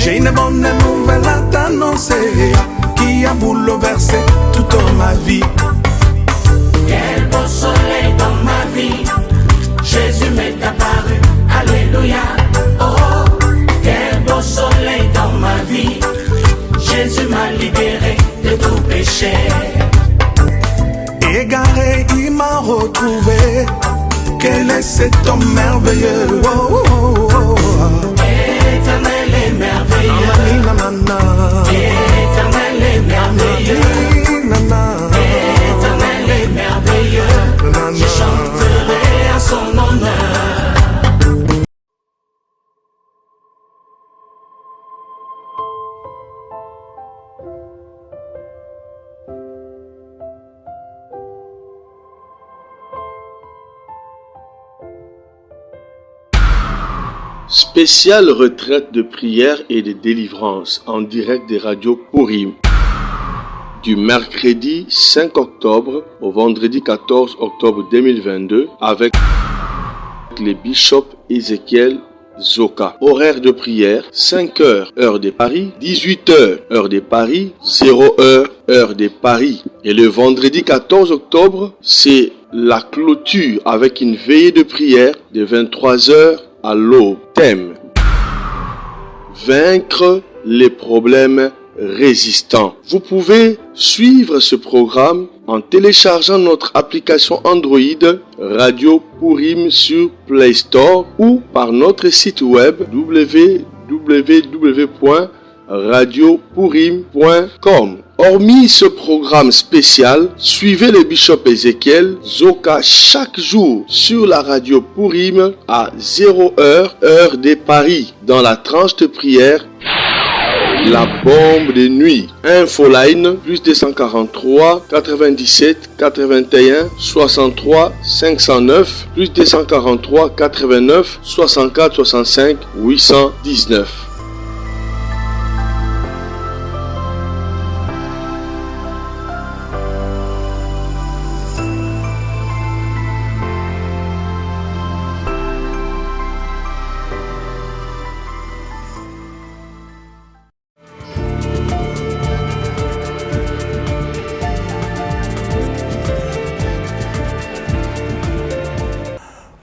J'ai une bonne nouvelle à t'annoncer qui a bouleversé toute ma vie. Quel beau soleil dans ma vie, Jésus m'est apparu, alléluia. Oh, quel beau soleil dans ma vie, Jésus m'a libéré de tout péché. Égaré, il m'a retrouvé. Quel est cet homme merveilleux? Oh, oh, oh, oh. Éternel et merveilleux. Éternel et merveilleux. Éternel et merveilleux. Je chanterai à son honneur. Spéciale retraite de prière et de délivrance en direct des radios Purim. Du mercredi 5 octobre au vendredi 14 octobre 2022 avec les bishops Ézéchiel Zoka. Horaire de prière 5h heure de Paris, 18h heure de Paris, 0h heure de Paris. Et le vendredi 14 octobre, c'est la clôture avec une veillée de prière de 23h à l'aube. Thème: vaincre les problèmes résistants. Vous pouvez suivre ce programme en téléchargeant notre application Android Radio Purim sur Play Store ou par notre site web www.radiopurim.com. Hormis ce programme spécial, suivez le bishop Ézéchiel Zoka chaque jour sur la radio Purim à 0h heure de Paris dans la tranche de prière La bombe de nuit. Infoline plus 243 97 81 63 509 plus 243 89 64 65 819.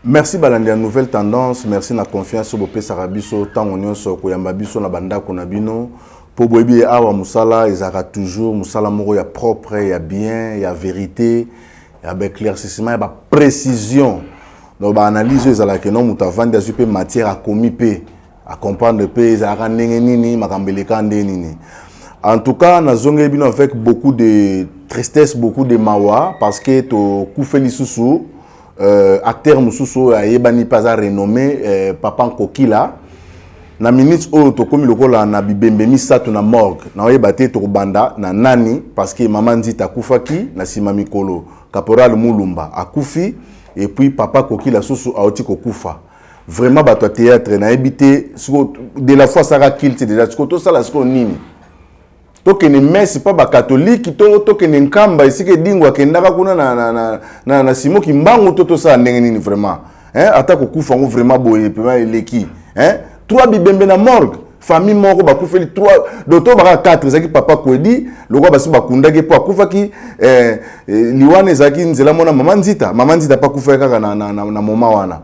Merci Balandia Nouvelle Tendance, merci na confiance sur Bopé Sarabiso, tango nyonso koyamba biso na banda konabino. Po boyebi awa musala ezaka toujours musala moko ya propre, ya bien, ya vérité, ya éclaircissement, ya précision. Donc ba analyse ezalaka non mutavandi azupe matière à commis pe, à comprendre pe ezalaka ndenge nini makambeleka ndenge nini. En tout cas, na zonge bino avec beaucoup de tristesse, beaucoup de mawa parce que to kufeli susu acteur mususu ayebani pas renommé Papa Kokila na minute o to komi lokola na bibembe misatu na morgue na oyebate to banda na nani parce que maman Nzita akufaki na sima mikolo caporal Mulumba akufi et puis Papa Kokila susu aoti kokufa vraiment bato théâtre na ebité de la fois ça ra kilte déjà to ça la sko nini toke ne messe pas ba catholique toke ne nkamba isike dingwa kendaka kuna na simo ki mbangu toto sa ndenge nini vraiment ata ko kufa ngo vraiment boye pema eleki trois bibembe na morgue famille moko ba kufeli trois docteur ba 4 zaki papa kwedi lokwa basi ba kundake po akufa ki liwane zaki nzela mona maman Nzita pa kufa kaka na moma wana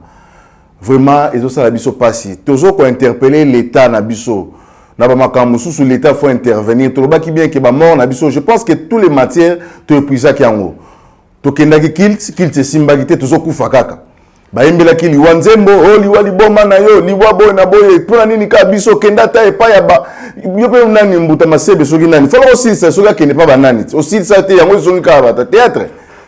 vraiment ezo sala biso pasi tozo ko interpeller l'état na biso. Sous l'État faut intervenir. Bien que mort na biso. Je pense que tous les matières te épuisa ki yango. To kendaki kilt simbagité tozo kufa kaka. Ba yembela ki liwanzembo o liwali boma na yo liwa boy na boy pona nini ka biso kenda ta epa ya ba yo pe nani mbuta masebe soki nani. Falo aussi ça soki kende pa banani. Aussi ça te yango soki ka ba théâtre.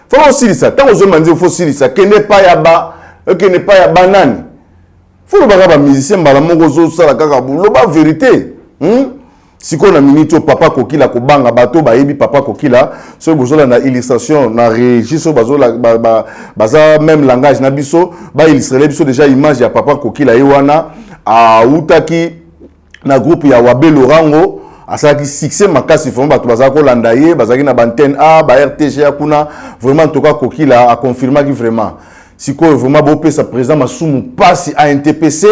Falo aussi ça tant ozo manzi faut aussi ça kende pa ya ba kende pa ya banani. Faut ba ba musicien mbala moko zo sala kaka bulo ba vérité. Si on a minute Papa Kokila ko banga bato ba yebi Papa Kokila so bozola na illustration na registre bazola baza même langage na biso ba illustrer biso déjà image ya Papa Kokila yewana a utaki na groupe ya Wabe Lorango asaki succès makasi fond bato baza ko landa ye bazaki na bantenne A ba RTG akuna vraiment en tout cas Kokila a confirmé que vraiment si ko vraiment bo pesa président Masumu passe à NTPC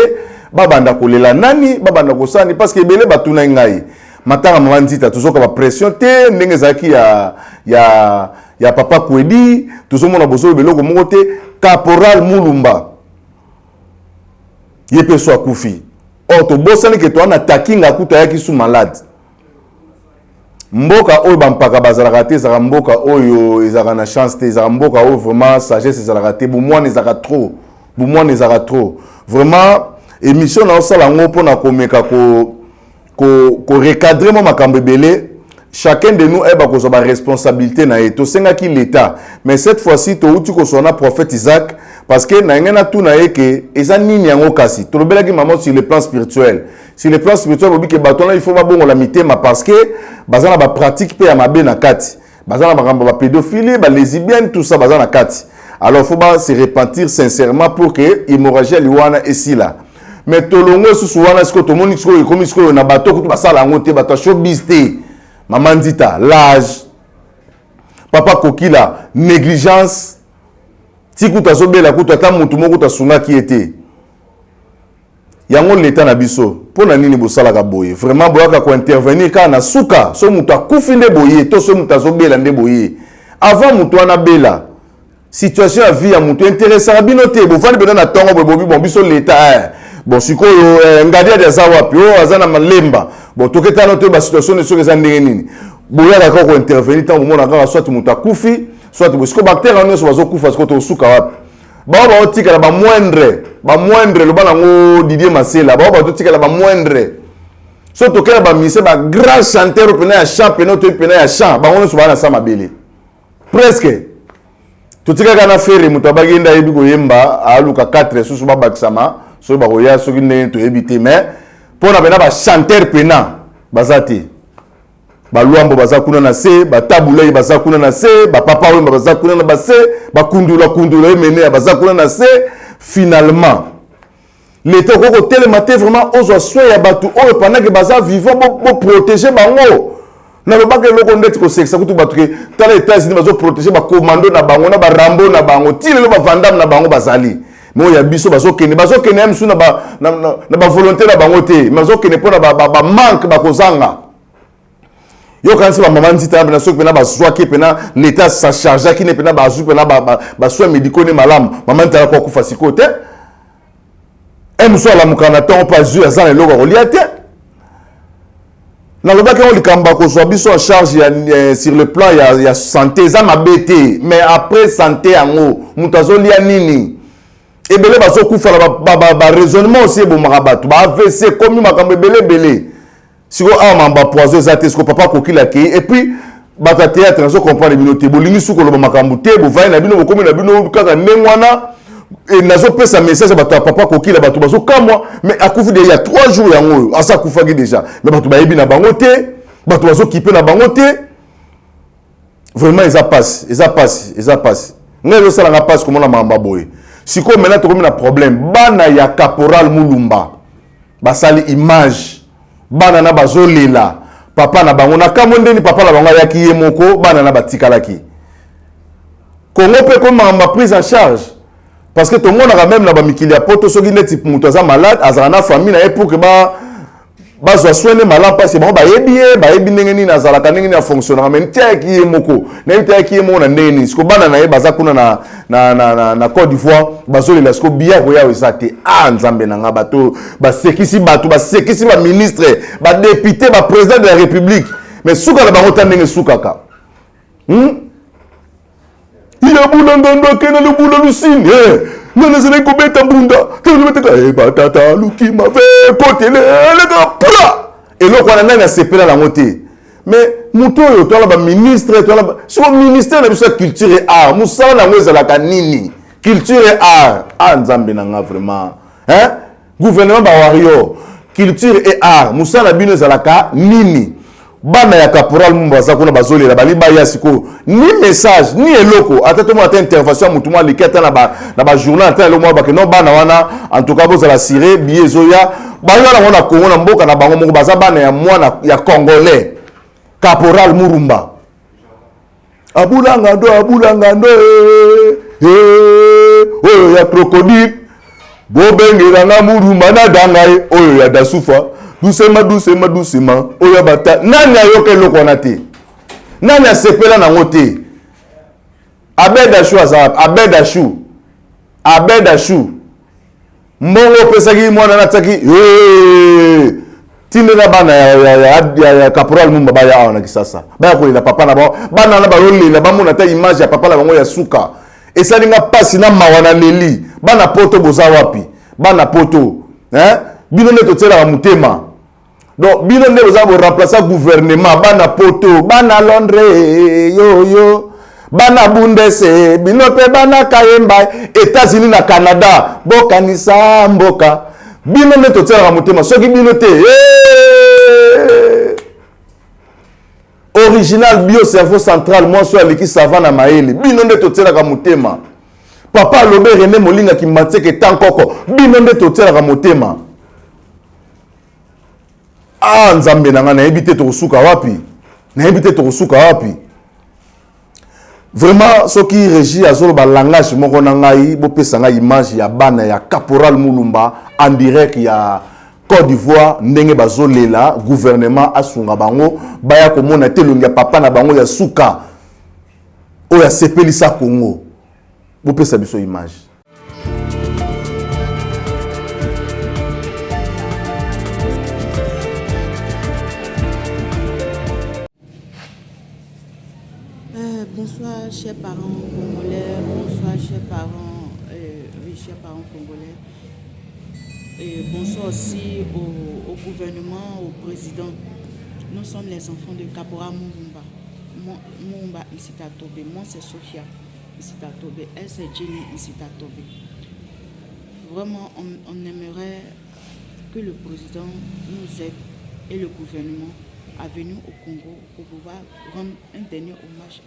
babanda kolela nani babanda kosani parce que belé batuna ngai matanga mwanzita tuzoka ba pression te ndenge zaki ya papa Kwedi tuzomona boso beloko moko te caporal Mulumba yepe so akufi to bosani ke to ana takinga kuta yaki sous malade mboka oyo bampaka bazalaka te ezaka mboka oyo ezaka na chance te ezaka mboka oyo vraiment sagesse ezalaka te bomwana ezaka trop vraiment émission na osala ngo mpona komeka ko recadrer mo makambo ebele chacun de nous eba kozwa ba responsabilité na ye tosengaki l'état mais cette fois-ci touti kosona prophète Isaac parce que na ngena tout na yeke eza nini yango kasi tolobelaki maman sur le plan spirituel obi ke batona il faut ba bongo la mitema parce que bazana ba pratique pe ya mabe na kati bazana makambo ba pédophilie ba lesbienne tout ça bazana kati alors faut ba se repentir sincèrement pour que hémorragie liwana esila mais tolongo susu wana siko tomoni siko ekomi siko na bato kutu basala ngo te bato showbiz te maman Ndita l'âge papa Kokila négligence tikuta zobela kutu ata mutu moko tasunga ki ete yango l'état na biso pona nini bosala ka boye vraiment boyaka ko intervenir ka na suka so mutu akufi nde boye to so mutu azobela nde boye avant mutu ana bela situation ya vie ya mutu intéressant bino te bofani bena na tongo bobi bon biso l'état bon sikoyo ngadi ya zawapi o azana malemba bon toketa no te ba situation ne soke za ndenge nini boyaka ko intervenir tant mona ka soit mutu akufi soit bosiko bactérie no so bazokufa siko to suka wapi ba otikala ba moindre lo bana ngo Didier Masela ba otikala ba moindre so tokela ba mise ba grand chanteur pena ya chant pena to pena ya chant ba ngono so bana sama bele presque totikaka na fere mutu abagenda yebi ko yemba aluka 4 susu ba bakisama so ba koya so kine to ebite mais pona bena ba chanteur pena bazati ba luambo bazakuna na se ba tabulei bazakuna na se ba papa wemba bazakuna na base ba kundula emene bazakuna na se finalement l'état koko télématé vraiment ozo soya ya batu oyo pendant que baza vivant bo protéger bango na lobaka loko ndeti ko sexa kutu batu ke tala États-Unis bazo protéger ba commando na bango na ba Rambo na bango tile lo ba Vandam na bango bazali mo ya biso bazo kene msu na ba volonté na bango te bazo kene pona ba manque ba kozanga yo kansi ba maman Ndita na so pena ba soaki pena l'état sa charge qui ne pena ba azu pena ba soins médicaux ne malam maman Ndita ko kufa sikote mso la mukana ton pas zu azana loko reliate na lobaka on likamba ko so biso en charge sur le plan ya santé za mabete mais après santé yango mutazo lia nini ebele bazo kufa ba raisonnement aussi bo marabatu ba AVC comme makambo belé siko mamba poison zate siko papa Kokila ki et puis bata théâtre nazo comprendre bino te bolingi suko lo makambo te bo vai na bino bokomi na bino kaka nengwana et nazo pesa message bato papa Kokila bato bazo kamwa mais akufi il y a 3 jours yango asa kufaki déjà mais bato bayebi na bango te bato bazo kipe na bango te vraiment ils passe ngelo sala nga passe comme na mamba boy siko maintenant to komi na problème bana ya caporal Mulumba basali image bana na bazolela papa na bango na kamondeni papa na bango yaki ye moko bana na batikalaki Congo pe ko mamba prise en charge parce que tout le monde a même na ba mikili ya poto soki neti mutu aza malade azala na famille na ye pour que ba zo soigner malade parce que ba yebi ndenge nini azala ndenge nini fonctionner mais ntia yaki ye moko na ntia yaki ye moko na ndenge nini siko bana na ye baza kuna na Côte d'Ivoire bazolela siko biya ko ya wezate nzambe na nga bato basekisi ba ministre ba député ba président de la République mais suka na bango ndenge sukaka il a boulangando kena le boulot lusine nana zele ko beta bunda tele beteka batata lukima ve côté le pula et lo kwana nana sepela la moté mais muto yo to la ba ministre to la so ministère de la culture et art musala na ngweza la kanini culture et art nzambe na nga vraiment gouvernement ba wario culture et art musala bino za la ka nini bana ya caporal Mumbaza kuna bazolela bali baya siko ni message ni eloko atatu mo ata intervention mutu mo liketa na ba journal ata eloko mo ba que non bana wana en tout cas boza la siré biezoya bana na ngona Congo na mboka na bango moko baza bana ya mwana ya congolais caporal Murumba abulanga ndo ya crocodile bobengela na murumba na dangai oyo ya dasufa doucement oyo bata nani ayoka eloko na te nani asepela nango te Abed Ashu mbongo pesaki mwana na tsaki tindela bana ya caporal Mumba baya awa na Kisasa baya kolela papa na ba bana na bayolela bamona ta image ya papa na bango ya suka esalinga pasi na mawana leli bana poto boza wapi bana poto bino ne totela mutema donc bino ne boza bo remplacer gouvernement bana poto bana Londres yo bana Bundese bino pe bana Kayemba États-Unis na Canada bokanisa mboka bino ne totela mutema soki bino te original bio cerveau central moi so aliki savana maele bino ne totela mutema papa lobe René Molinga ki mateke tankoko bino nde totela motema nzambe nanga na ebite to kusuka wapi vraiment soki régie azolo ba langage moko na ngai bo pesa ngai image ya bana ya caporal Mulumba en direct ya Côte d'Ivoire ndenge bazolela gouvernement asunga bango baya komona telongi ya papa na bango ya suka oya sepelisa Congo bo pesa biso image. Bonsoir chers parents congolais, bonsoir chers parents congolais. Et bonsoir aussi au gouvernement, au président. Nous sommes les enfants de Caporal Mulumba. Mulumba ici à Tobé. Moi c'est Sophia ici à Tobé. Elle c'est Jenny ici à Tobé. Vraiment on aimerait que le président nous aide et le gouvernement à venir au Congo pour pouvoir rendre un dernier hommage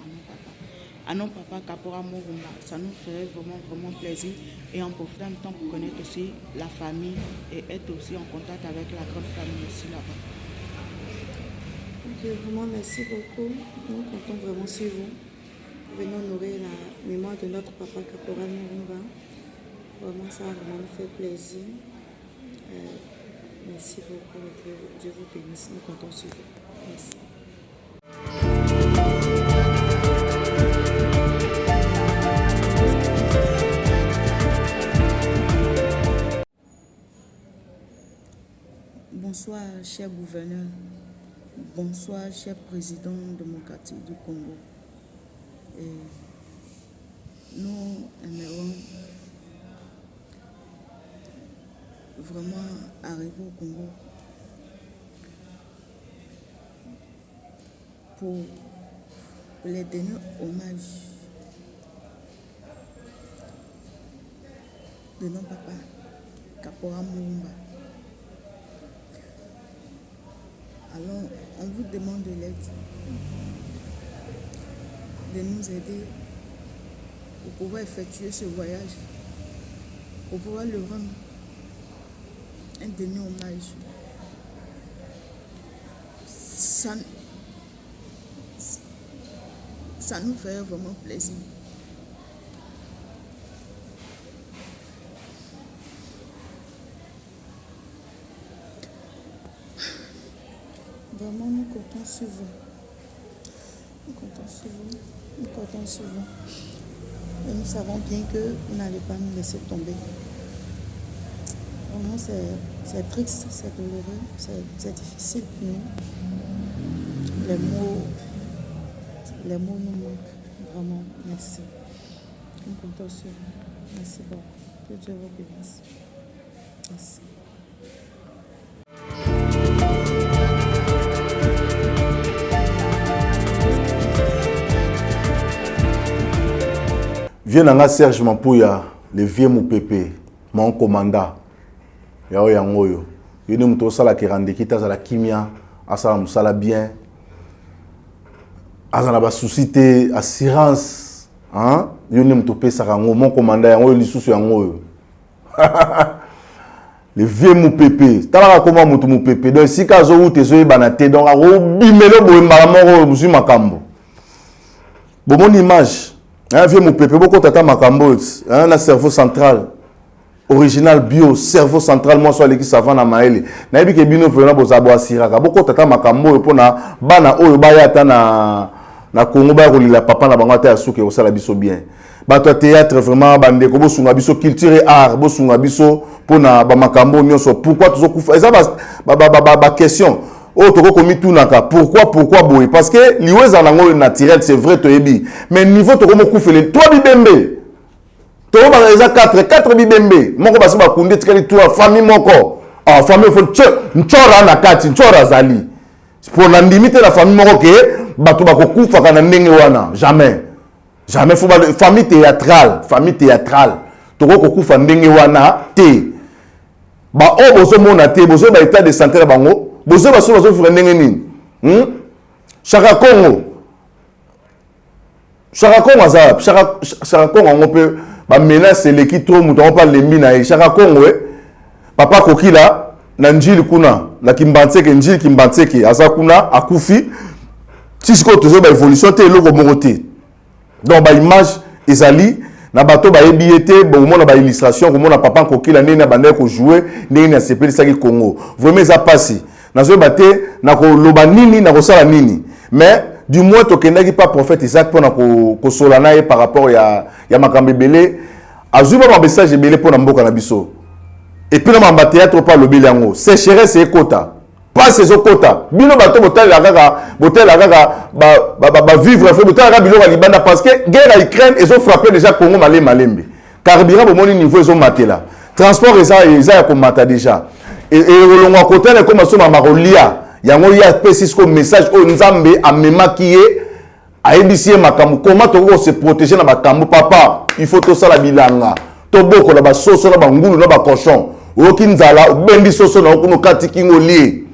à nos papas Caporal Mulumba. Ça nous ferait vraiment plaisir et en profitant du temps pour connaître aussi la famille et être aussi en contact avec la grande famille ici là-bas. Ok, vraiment merci beaucoup. Nous comptons vraiment sur vous. Venez honorer la mémoire de notre papa Caporal Mulumba. Vraiment ça vraiment nous fait plaisir. Merci beaucoup. Dieu vous bénisse. Nous comptons sur vous. Merci. Bonsoir, cher gouverneur. Bonsoir, cher président de mon quartier du Congo. Et nous aimerons vraiment arriver au Congo pour les derniers hommages de nos papas, Caporal Mulumba. Alors, on vous demande de l'aide, de nous aider pour pouvoir effectuer ce voyage, pour pouvoir le rendre un dernier hommage. Ça nous fait vraiment plaisir. Vraiment, nous comptons sur vous. Nous comptons sur vous. Nous comptons sur vous. Et nous savons bien que vous n'allez pas nous laisser tomber. Vraiment, c'est triste, c'est douloureux, c'est difficile pour nous. Les mots nous manquent. Vraiment, merci. Nous comptons sur vous. Merci beaucoup. Que Dieu vous bénisse. Merci. Viens dans Serge Mampouya, le vieux Moupépé, mon commandant. Yao yangoyo. Yoni muto sala ki rande kita za la kimia, asala musala bien. Azana ba suscité assurance, hein? Yoni muto pesa kango, mon commandant yangoyo lisusu yangoyo. Le vieux Moupépé. Tala comment muto Moupépé. Donc si kazo ou te soye banate donc a bimelo bo mbala musu makambo. Bon mon image. Un vieux Moupépé, beaucoup tata makambo, un cerveau central. original bio cerveau central moi soit l'équipe savant na maele na yebi ke bino pena bozabo asiraka boko tata makambo pona bana oyo baya ta na Congo ba kolila papa na bango ta suke osala biso bien bato théâtre vraiment bande ko bosunga biso culture et art bosunga biso pona ba makambo nyonso pourquoi tozokufa eza ba question oh toko komi tunaka pourquoi boy parce que liweza nango naturel c'est vrai toyebi mais niveau toko mo kufele toi bibembe to ba eza 4 bibembe moko basi ba kunde tikali toi famille moko ah famille fo nchora na kati nchora zali pour la limite la famille moko ke bato ba kokufa kana ndenge wana jamais faut ba famille théâtrale toko kokufa ndenge wana te ba o bozo mona te bozo ba état de santé na bango bozo ba so bazo fura ndenge nini Chaka Congo azab Chaka Congo on peut ba menace l'équipe trop muto on parle lembi na Chaka Congo papa kokila na njili kuna na kimbantseke njili kimbantseke aza kuna akufi tisiko tozo ba évolution te eloko moko te donc ba image ezali na bato ba ebiete bon mona ba illustration comme na papa kokila ndeni na banda ko jouer ndeni na sepeli saki Congo vraiment ça passe na zo baté na ko loba nini na ko sala nini mais du moins tokendaki pas prophète Isaac pour na ko solana par rapport ya makambe belé azuba ba message belé pour na mboka na biso et puis na mamba théâtre pas lobeli yango sécheresse et quota pas ces quota bino bato botala kaka ba vivre fait botala kaka biloko libanda parce que guerre à Ukraine ils ont frappé déjà Congo malembe carburant au moni niveau ils ont maté là transport ça ya ko mata déjà et longo côté na comme soma marolia yango ya pesi comme message au nzambe amema kié ayebisie makambo comment to se protéger na makambo papa il faut to sala bilanga to boko na ba soso na ba ngulu na ba cochon okinzala bendi soso na okuno kati kingoli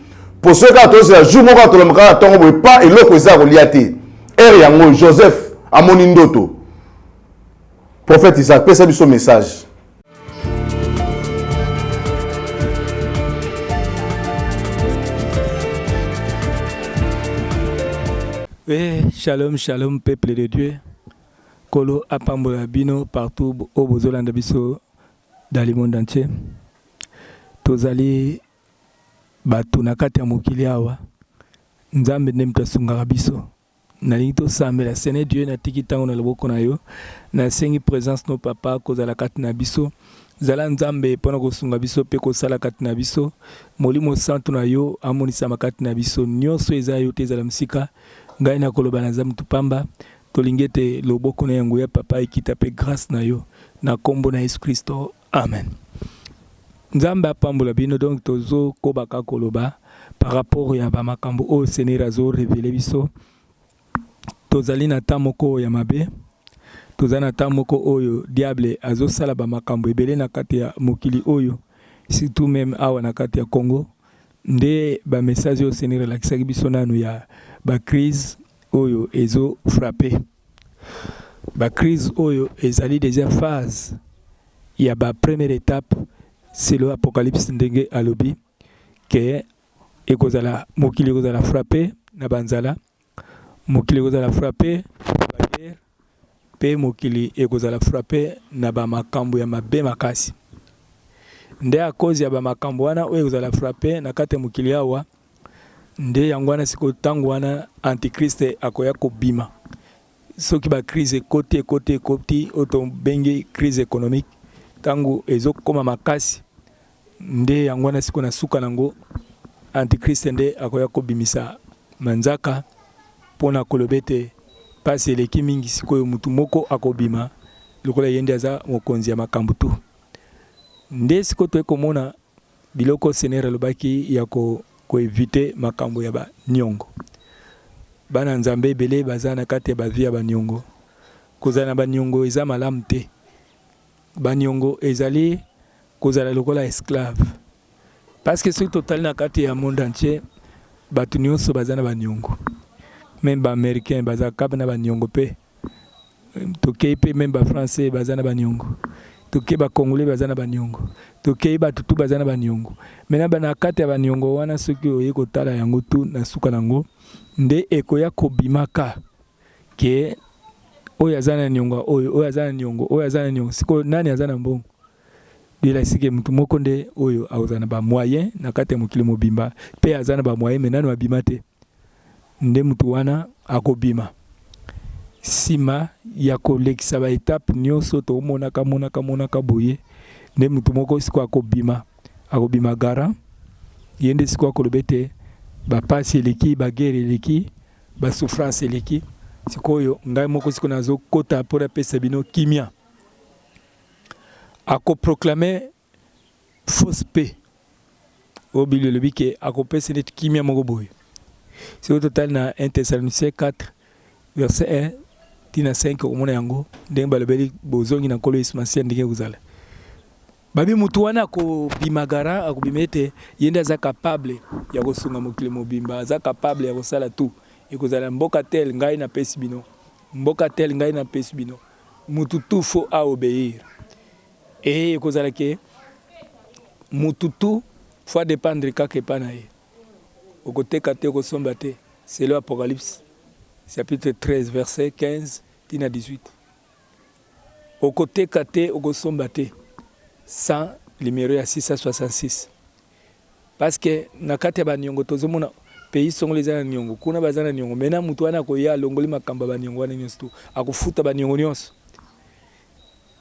pour ceux qui ont la jour moko to le maka tongo pas et loko za reliate er yango Joseph amoni ndoto prophète Isaac pesa biso message. Oui, shalom, peuple de Dieu. Kolo apambola bino partout au Bozolanda biso dans le monde entier. Tozali batu na kati ya mokili awa. Nzambe ne mtasungaka biso. Nalingi to sambela Seigneur Dieu na tiki tango na loboko na yo. Na sengi présence no papa kozala kati na biso. Zala nzambe pona kosunga biso pe kosala kati na biso. Molimo santo na yo amonisa makati na biso. Nyonso eza yo te zala msika. Ngai na koloba na nzambe tupamba tolingete loboko na yango ya papa ekita pe grâce na yo na kombo na Yesu Kristo amen. Nzambe apambola bino donc tozo kobaka koloba par rapport ya ba makambo o Seigneur azo révéler biso tozali na tamoko ya mabe tozali na tamoko oyo diable azo sala ba makambo ebele na kati ya mokili oyo surtout même awa na kati ya Congo nde ba message au Seigneur la kisaki biso nanu ya ba crise oyo ezo frappé ba crise oyo ezali déjà phase ya ba première étape c'est le apocalypse ndenge alobi que ekozala mokili ekozala frappé na banzala mokili ekozala frappé ba guerre pe mokili ekozala frappé na ba makambo ya mabe makasi nde a cause ya ba makambo wana oyo ekozala frappé na kati mokili awa nde yango wana siko tango wana antichrist akoya kobima soki ba crise ekoti oto bengi crise économique tango ezokoma makasi nde yango wana siko na suka nango antichrist nde akoya kobimisa manzaka pona kolobete pasi eleki mingi sikoyo mutu moko akobima lokola yende aza mokonzi ya makambo tu nde siko to ekomona biloko Seigneur alobaki ya ko éviter makambo ya ba nyongo bana nzambe belé bazana kati ya ba vie ya ba nyongo kozana ba nyongo eza malamu te ba nyongo ezali kozala lokola esclave parce que sur total na kati ya monde entier batu nyonso bazana ba nyongo même ba américain bazaka kaba na ba nyongo pe tokei pe même ba français bazana ba nyongo tokei ba congolais bazana ba nyongo tokei ba tutu bazana ba nyongo mena bana kati ya ba nyongo wana soki oye kotala yango tu na suka nango nde ekoya kobimaka ke oyo azana nyongo oyo azana nyongo oyo azana nyongo siko nani azana mbongo bila sike mutu moko nde oyo auzana ba moyen na kati ya mokili mobimba pe azana ba moyen menano abima te nde mutu wana akobima sima ya kolekisa ba étape nyonso to monaka boye nde mutu moko siko akobima gara yende siko akolobete ba pasi eleki ba guerre eleki ba souffrance eleki sikoyo ngai moko siko nazo kota pora pesa bino kimia ako proclamer fausse paix au bilieu le bike ako pesa net kimia moko boye c'est au total na 1 Thessaloniciens 4 verset 1 tina 5 omona yango ndenge balobeli bozongi na kolo ismasia ndenge kuzala babi mutu wana ko bimagara akobimete yende aza capable ya kosunga mokili mobimba aza capable ya kosala tout ekozala mboka tel ngai na pesi bino mboka tel ngai na pesi bino mutu tout faut à obéir et ekozala ke mutu tout faut dépendre kaka epa na ye okoteka te okosomba te c'est l'Apocalypse chapitre 13 verset 15 tina 18 okoteka te okosomba te sans numéro ya 666 parce que na kati ya baniongo tozomona pays songolo eza na niongo kuna baza na niongo mena mutu wana akoya alongoli makambo baniongo wana nyonso tu akofuta baniongo nyonso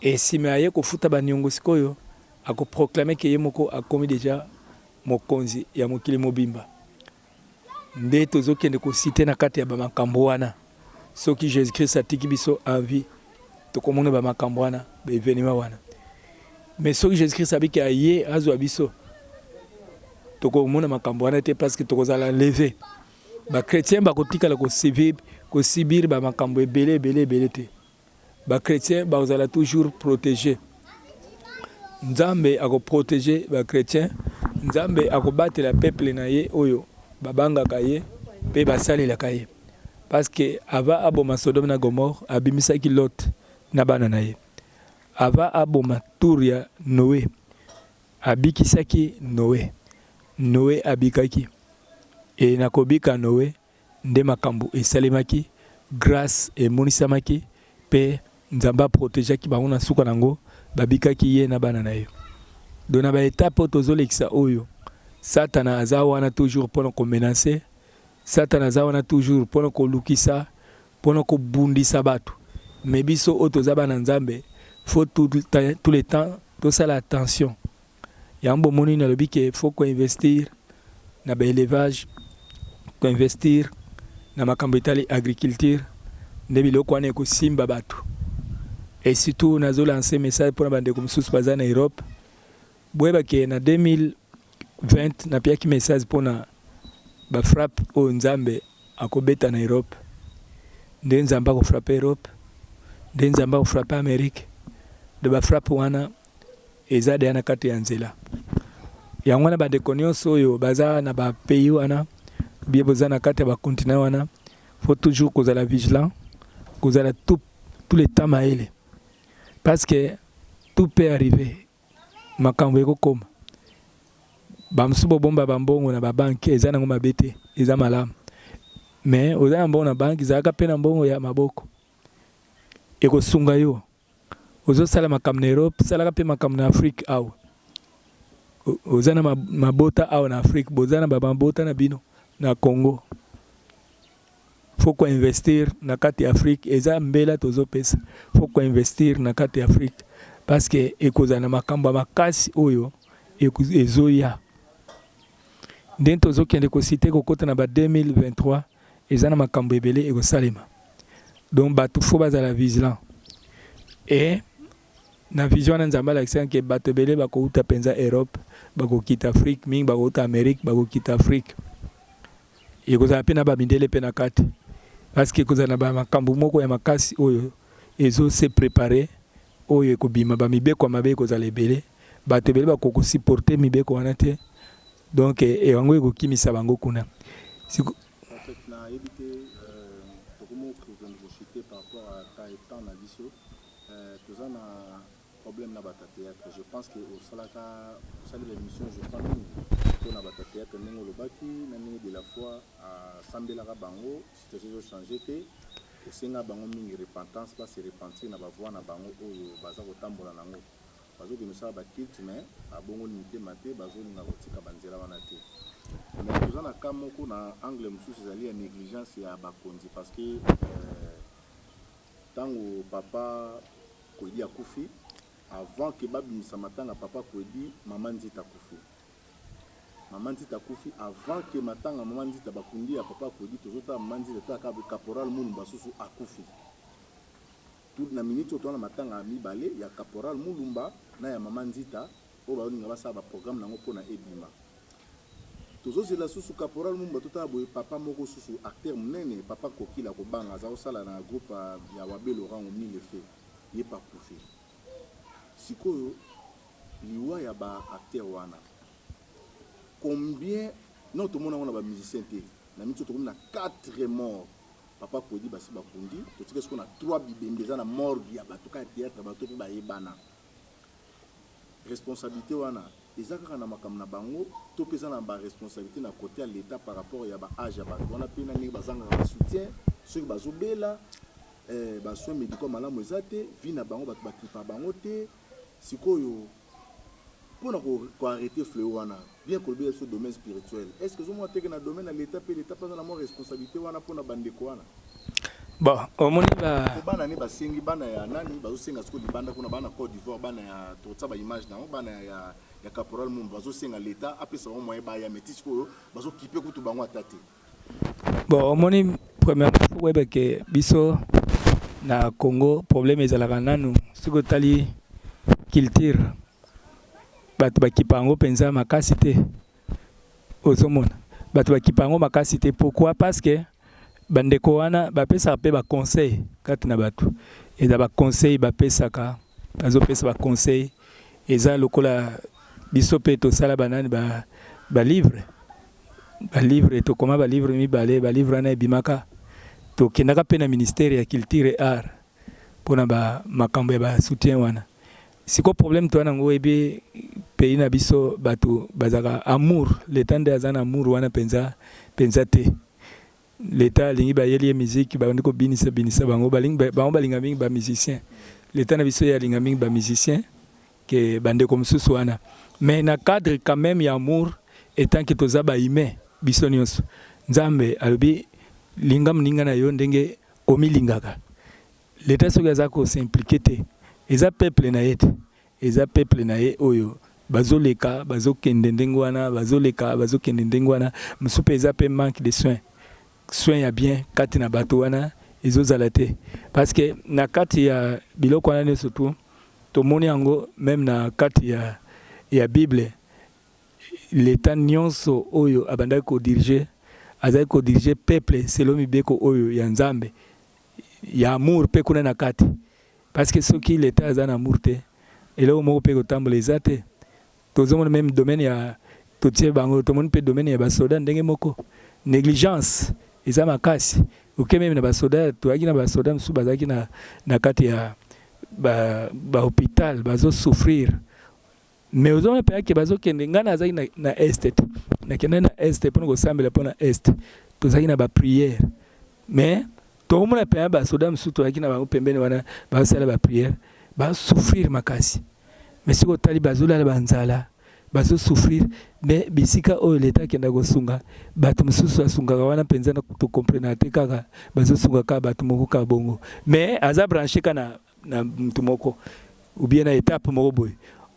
et sima aye kofuta baniongo sikoyo akoproclamer ke ye moko akomi deja mokonzi ya mokili mobimba nde tozokende kosite na kati ya bamakambo wana soki Jésus Christ atiki biso en vie tokomona bamakambo wana baevenema wana mais soki Jésus Christ abiki aye azwa biso tokomona makambo wana te parce que tokozala levé ba chrétien bakotikala kosibir bamakambo ebele te ba chrétien bakozala toujours protégé nzambe akoprotéger ba chrétien nzambe akobatela peuple na ye oyo babangaka ye pe basalelaka ye parce que ava aboma Sodome na Gomorre abimisaki Lot na bana na ye ava aboma tour ya Noé abikisaki Noé abikaki et nakobika Noé nde makambo esalemaki grâce emonisamaki pe nzamba protégeaki bango na suka nango babikaki ye na bana na ye dona ba étape tozolekisa oyo Satana aza wana toujours pour nous menacer Satana aza wana toujours pour nous lukisa pour nous bundisa batu mais biso otozaba na nzambe faut tout le temps tout ça l'attention yambo moni na lobike faut ko investir na ba élevage ko investir na makambo etali agriculture ndebi loko wana ko simba batu et surtout nazo lancer message pour bande comme sous baza na Europe boyeba ke na 2020 na piaki message pona ba frappe o nzambe akobeta na Europe nde nzamba ko frappe Europe nde nzamba ko frappe Amerique de ba frappe wana ezade na kati ya nzela yango wana ba dekonyoso oyo baza na ba pays wana bien boza na kati ya ba continent wana faut toujours kozala vigilant kozala tout les temps maele parce que tout peut arriver makambo ekokoma bamsubo bomba bambongo na babanki eza nango mabete eza malamu mais oza na mbongo na banki ezalaka mpe na mbongo ya maboko ekosunga yo ozosala makambo na Europe salaka mpe makambo na Afrique awa oza na mabota awa na Afrique boza na babambota na bino na Congo faut ko investir na kati ya Afrique eza mbela tozopesa faut ko investir na kati ya Afrique parce que ekoza na makambo makasi oyo ezoya ndenge tozokende kosite kokota na ba 2023 eza na makambo ebele ekosalema donc bato faut bazala vigilant et na vision na nzamba alakisa ke bato ebele bakouta penza Europe bakokita Afrique mingi bakouta Amérique bakokita Afrique ekozala pe na bamindele pe na kati parce que ekozala na bamakambo moko ya makasi oyo ezo se préparer oyo ekobima bamibeko mabe ekozala ebele bato ebele bakokosupporter mibeko wana te donc yango ekokimisa bango kuna je pense que au salaka salle l'émission je pense que na bata théâtre ndenge lobaki na ndenge de la foi à sambelaka bango situation changer te osenga bango mingi repentance pas se repentir na ba voix na bango oyo baza kotambola nango bazokende bakilte mais abongo mitema te bazolinga kotika banzela wana te. Mais toza na cas moko na angle mosusu ezali ya négligence ya bakonzi parce que ntango papa Koedi akufi avant que babimisa matanga papa Koedi mama Nzita akufi. Mama Nzita akufi avant que matanga mama Nzita bakundi ya papa Koedi tozota mama Nzita to caporal Mulumba susu akufi. Tout na minute otona matanga mibale ya caporal Mulumba na ya mama Nzita o baolinga basala ba programme nango pona ebima. Tozozela susu caporal Mulumba tota boye papa moko susu acteur munene papa Kokila kobanga aza osala na groupe ya Wabe Laurent au mille fait ye pa kufi. Sikoyo liwa ya ba acteur wana combien non tout le monde a ba musicien té na minute to na 4 morts papa Koedi basi bakundi to tika ce qu'on a 3 bibembeza na mort ya bato ka théâtre bato pe ba yebana responsabilité wana ezaka na makamna bango to pesa na ba responsabilité na côté à l'état par rapport ya ba âge ya bato wana pe na ni bazanga ba soutien ceux qui bazobela ba soins médicaux malamu ezate vie na bango bato bakipa bango te sikoyo pour ko arrêter fléau wana bien que le sur domaine spirituel est-ce que vous montez que dans domaine à l'état et l'état pas dans la responsabilité wana pour na bandeko wana bon omoni ba bana ni basengi bana ya nani bazo senga siko libanda kuna bana Côte d'Ivoire bana ya totsa ba image na bana ya caporal Mulumba bazo senga l'état apesa au moyen ba ya métis ko bazo kiper kutu bango atati. Bon omoni premièrement faut webe que biso na Congo problème ezalaka nanu siko tali culture bato bakipango penza makasi te ozomona bato bakipango makasi te. Pourquoi? Parce que bandeko wana bapesa pe ba conseil kati na bato eza ba conseil bapesaka bazopesa ba conseil eza lokola biso pe tosala banani ba livre to koma ba livre mibale ba livre na ebimaka to kendaka pe na ministère ya culture et art pona ba makambo ya ba soutien wana. Siko problème to nango ebe pays na biso bato bazaka amour l'état de azana amour wana penza te l'état lingi ba yeli musique ba ndiko binisa bango balinga mingi ba musicien l'état na biso ya linga mingi ba musicien que bande comme susu wana mais na cadre quand même ya amour étant que toza ba humain biso nyonso nzambe alobi linga mninga na yo ndenge omilingaka l'état soki aza ko s'impliquer te eza peuple na yete eza peuple na ye oyo bazoleka bazokende ndengwana bazoleka bazokende ndengwana musupe eza pe manque de soins ya bien kati na bato wana ezozala te parce que na kati ya biloko wana ne surtout tomoni yango même na kati ya Bible l'état nyonso oyo abandaki ko diriger azali ko diriger peuple selon mibeko oyo ya Nzambe ya amour pe kuna na kati. Parce que ceux qui l'état azana amour te et là au moko pe ko tambola ezate tozomona même domaine ya totie bango tomoni pe domaine ya basoda ndenge moko négligence eza makasi oke même na basoda toaki na basoda msu bazaki na kati ya ba hôpital bazo souffrir mais ozomona pe ke bazo kende ngana azaki na est na kende na est pour ko sambela pona est tozaki na ba prière mais tout le monde a payé basoda msuto aki na bango pembeni wana basala ba prière ba souffrir makasi mais siko tali bazula banzala bazo souffrir mais bisika o l'état kenda go sunga bato msusu asunga wana penza na to comprendre te kaka bazo sunga ka bato moko ka bongo mais aza branché kana na mtu moko ou bien na étape moko boy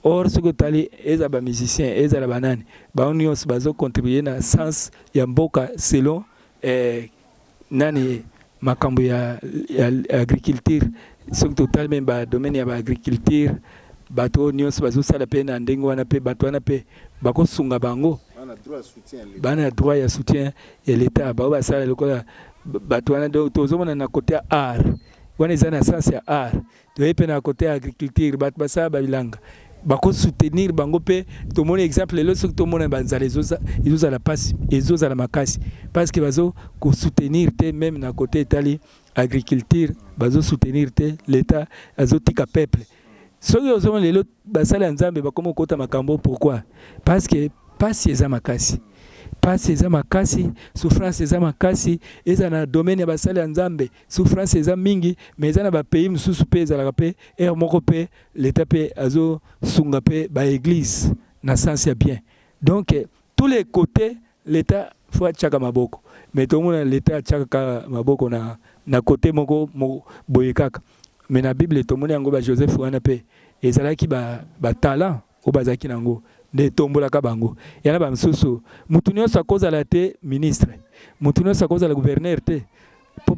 or siko tali eza ba musicien eza la banane ba onions bazo contribuer na sens ya mboka selon nani makambo ya agriculture soki total même ba domaine ya ba agriculture bato nyonso bazosala pe na ndenge wana pe bato wana pe bakosunga bango bana droit ya soutien ya l'état bao basala lokola bato wana tozomona na côté ya art wana eza na sens ya art toye pe na côté ya agriculture bato basala babilanga bako soutenir bango pe tomoni exemple lelo soki tomona banzala ezozala pasi ezozala makasi parce que bazo ko soutenir te même na côté etali agriculture bazo soutenir te l'état azotika peuple soki ozomona lelo basala nzambe bakomo kota makambo pourquoi parce que pasi eza makasi pasi eza makasi, souffrance eza makasi, eza na domaine ya basali ya Nzambe, souffrance eza mingi, mais eza na ba pays mususu pe ezalaka pe moko pe l'état pe azo sunga pe ba église na sens ya bien. Donc tous les côtés l'état faut tchaka maboko, mais tout le monde l'état tchaka maboko na côté moko boyekaka. Mais na Bible tout le monde yango ba Joseph wana pe ezalaki ba talent o bazaki nango de tombolaka bango yana ba msusu mutu nyonso akozala te ministre, mutu nyonso akozala gouverneur te,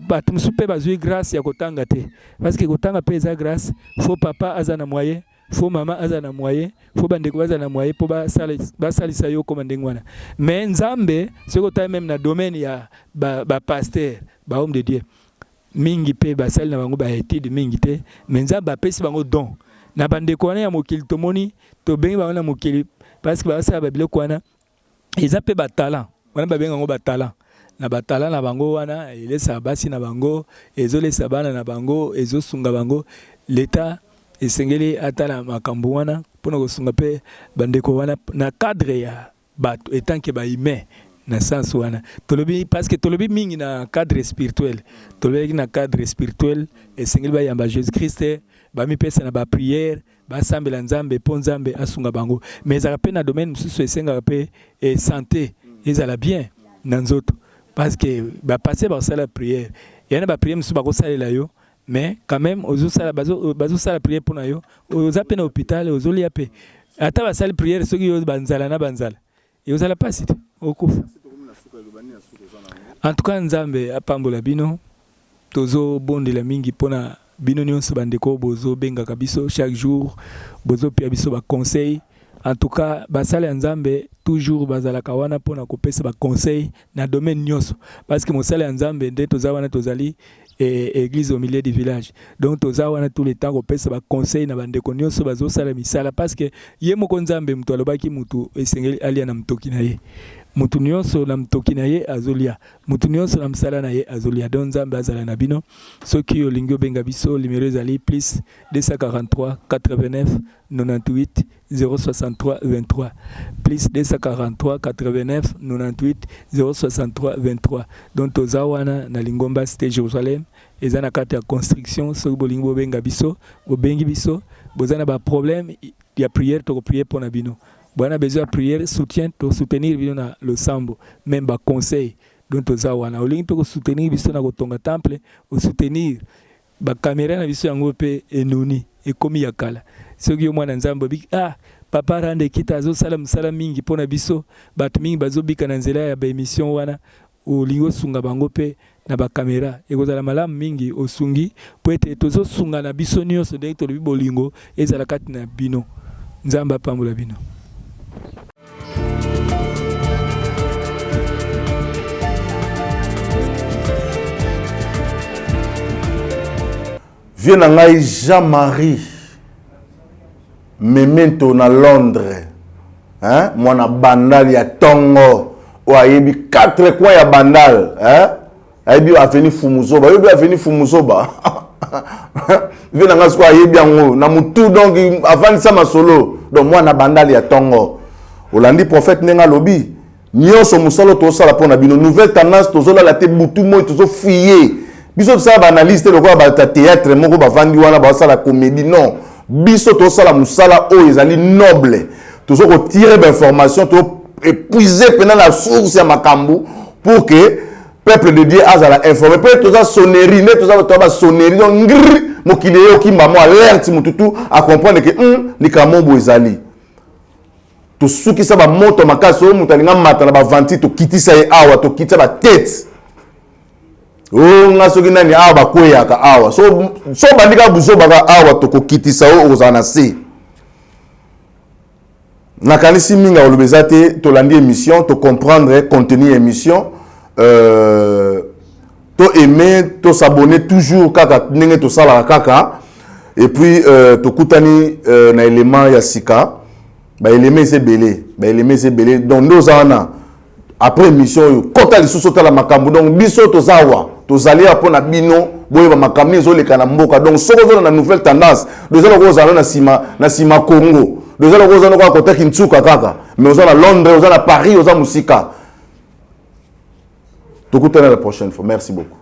bato mosusu mpe bazwi grâce ya kotanga te, parce que kotanga mpe eza grâce. Fo papa aza na moyen, fo mama aza na moyen, fo bandeko baza na moyen mpo basalisa yo koma ndenge wana. Mais Nzambe soki otali même na domaine ya pasteur, homme de Dieu mingi mpe basali na bango baétude mingi te, mais Nzambe apesi bango don na bandeko wana ya mokili tomoni tobengi bango na mokili parce que basala babiloko wana eza mpe batalent wana babenga yango batalent na batalent na bango wana elesa basi na bango ezolesa bana na bango ezosunga bango. L'état esengeli atala makambo wana mpona kosunga mpe bandeko wana na cadre ya bato etanke bahumain na sens wana tolobi, parce que tolobi mingi na cadre spirituel, tolobi na cadre spirituel esengeli bayamba Jésus Christ bami pesa na ba prière basambela Nzambe po Nzambe asunga bango. Mais ezala pe na domaine mususu esengaka pe santé ezala bien na nzoto, parce que passer par ça la prière yana ba prière mususu bakosalela yo, mais quand même ozosala bazosala prière pona yo oza pe na hôpital ozolia pe ata basali prière soki yo banzala na banzala yozala pasi te okufa. En tout cas Nzambe apambola bino tozo bondela mingi pona bino nyonso bandeko bozo bengaka biso chaque jour bozo pia biso ba conseil. En tout cas basala ya Nzambe toujours bazalaka wana pona kopesa ba conseil na domaine nyonso, parce que mosala ya Nzambe nde toza wana tozali église au milieu du village, donc toza wana tout le temps kopesa ba conseil na bandeko nyonso bazosala misala, parce que ye moko Nzambe mutu alobaki mutu esengeli alia na mtoki na ye, mutu nyonso na mtoki na ye azolia, mutu nyonso na msala na ye azolia. Donc Nzambe azala na bino soki olingi obenga biso numéro ezali plus 243 89 98 063 23 plus 243 89 98 063 23. Donc toza wana na Lingomba Cité Jérusalem eza na kati ya construction. Soki bolingi bobenga biso bobengi biso, bozana ba problème ya prière to prier pour na bino, bwana besoin prière soutien to soutenir bino na le sambo même ba conseil. Donc toza wana olingi pe ko soutenir biso na kotonga temple o soutenir ba caméra na biso yango pe enoni ekomi ya kala. Soki yo mwana Nzambe bi papa rande kita azosala msala mingi pona biso bato mingi bazobika na nzela ya ba émission wana olingo sunga bango pe na ba kamera ekozala malamu mingi osungi po ete tozosunga na biso nyonso ndenge tolobi bolingo ezala kati na bino. Nzambe apambola bino. Viens na ngai Jean-Marie Memento na Londres, hein? Mwana bandal ya tongo o ayebi 4 coins ya bandal, hein? Ayebi afeni Fumuzoba, ayebi afeni Fumuzoba. Viens na ngai so ayebi yango na mutu, donc avant ça masolo, donc mwana bandal ya tongo. Olandi prophète nenga lobi, nyonso musalo to sala pona bino nouvelle tendance tozola la te butu mo tozo fier. Biso ça ba analyste le quoi ba théâtre moko ba vandi wana ba sala comédie, non. Biso to sala musala o ezali noble, tozo ko tirer d'information, to épuiser pendant la source ya makambu pour que peuple de Dieu azala informé. Peut toza sonnerie, ne toza to ba sonnerie donc ngri mokile yo ki mamo alerte mututu à comprendre que ni kamombo ezali. To suki sa ba moto makaso mutalinga mata na ba vanti to kitisa ye awa to kitisa ba tête. Oh ngasoki nani awa bakweyaka awa so bandika buzo baka awa to kokitisa o ozana se na kanisi minga olobeza te to landi émission to comprendre contenu émission to aimer to s'abonner toujours kaka ndenge to sala kaka et puis to kutani na élément ya sika ba élément c'est belé donc nous ana après émission kota lisusu tala makambo donc biso to zawa tozali apona bino boye ba makambo ezoleka na mboka. Donc soko zona na nouvelle tendance dozala kozala na sima Congo, dozala kozala kwa kota Kinshasa kaka, mais ozala Londres, ozala Paris, ozala musika Tokutana la prochaine fois. Merci beaucoup.